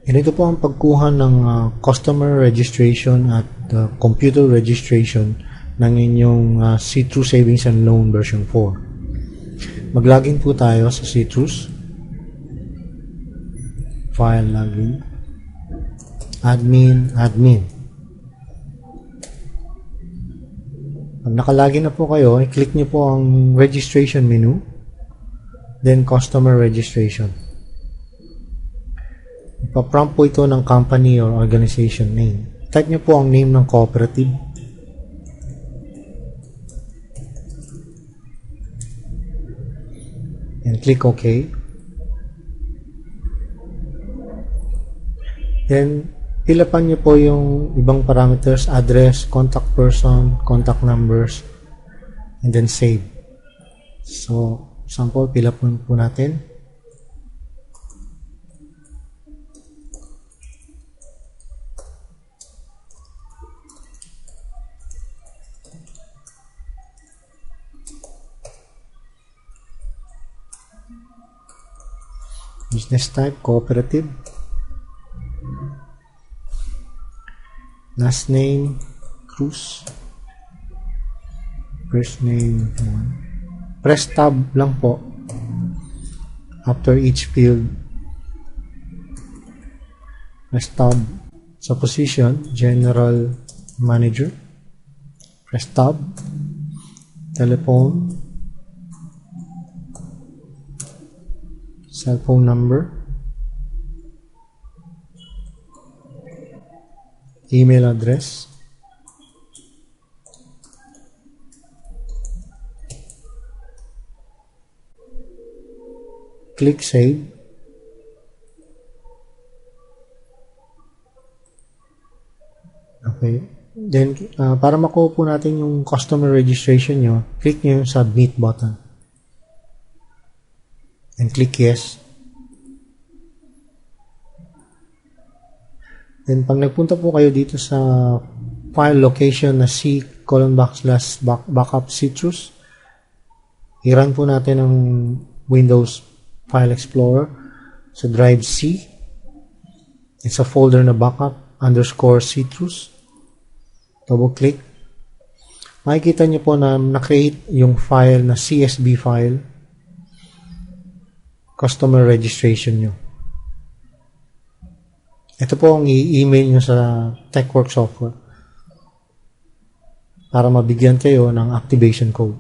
Ganito po ang pagkuha ng customer registration at computer registration ng inyong Citrus Savings and Loan version 4. Mag-login po tayo sa Citrus. File login. Admin. Pag nakalagin na po kayo, i-click nyo po ang registration menu, then customer registration. Ipa-prompt po ito ng company or organization name. Type nyo po ang name ng cooperative. And click OK. Then, ilapan nyo po yung ibang parameters, address, contact person, contact numbers, and then save. So, sample, ilapan po natin. Business type, cooperative. Last name, Cruz. First name, press tab lang po after each field. Press tab sa position, General Manager. Press tab. Telephone. Cellphone number. Email address. Click Save. Okay. Then, para makuha po natin yung customer registration nyo, click nyo yung Submit button. And click Yes. Then, pag nagpunta po kayo dito sa file location na C:\backup Citrus, i-run po natin ang Windows File Explorer sa drive C. It's a folder na backup_Citrus. Double click. Makikita nyo po na na-create yung file na CSV file, customer registration nyo. Ito po ang i-email nyo sa TechWorks software para mabigyan kayo ng activation code.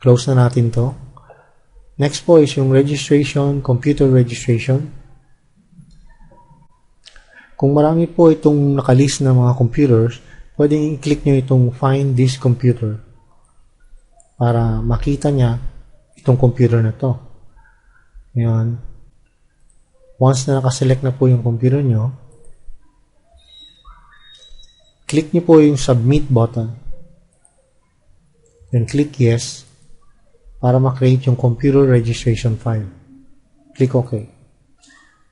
Close na natin to. Next po is yung registration, computer registration. Kung marami po itong nakalist na mga computers, pwedeng i-click nyo itong Find this computer para makita niya itong computer na to. Ngayon, once na nakaselect na po yung computer nyo, click nyo po yung Submit button. Then click Yes para makreate yung computer registration file. Click OK.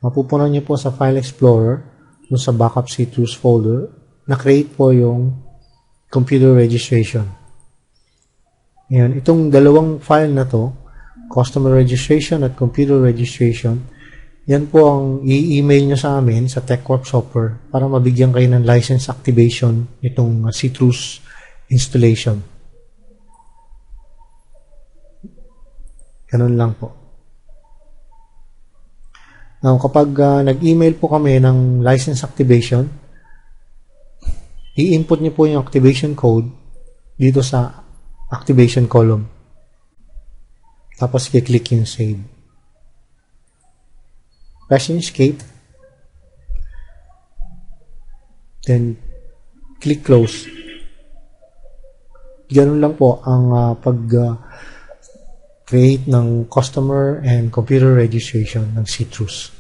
Mapupunan nyo po sa File Explorer, dun sa Backup Citrus folder, na-create po yung computer registration. Ngayon, itong dalawang file na to, customer registration at computer registration, yan po ang i-email nyo sa amin sa TechWorks software para mabigyan kayo ng license activation itong Citrus installation. Ganun lang po. Now, kapag nag-email po kami ng license activation, i-input nyo po yung activation code dito sa activation column. Tapos, i-click yung Save. Press Escape. Then, click Close. Ganun lang po ang pag-create ng customer and computer registration ng Citrus.